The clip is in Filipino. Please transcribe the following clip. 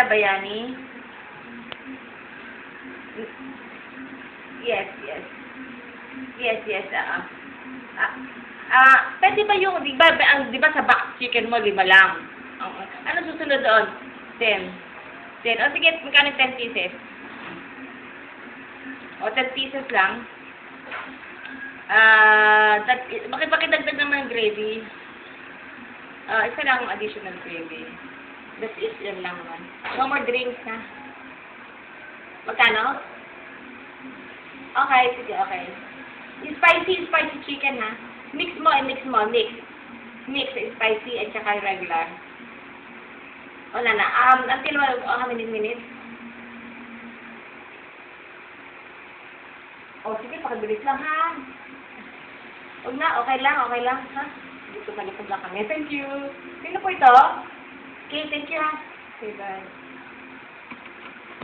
Pizza Bayani. Yes, yes. Yes, yes, pwede ba yung, di ba sa box chicken mo, 5 lang? Ano susunod doon? 10. 10. O sige, magkano 10 pieces? O, 10 pieces lang. Bakit dagdag naman yung gravy? Isa lang additional gravy. That's it, yan lang naman. No more drinks, ha? Magkano? Okay, sige, okay. Yung spicy chicken, ha? Mix mo. Mix spicy at saka regular. Wala na. Until how many minutes? Sige, pakibilis lang, ha? Huwag na, okay lang, ha? Dito lang kami. Thank you. Sino po ito? Okay, thank you, ha? Okay, bye.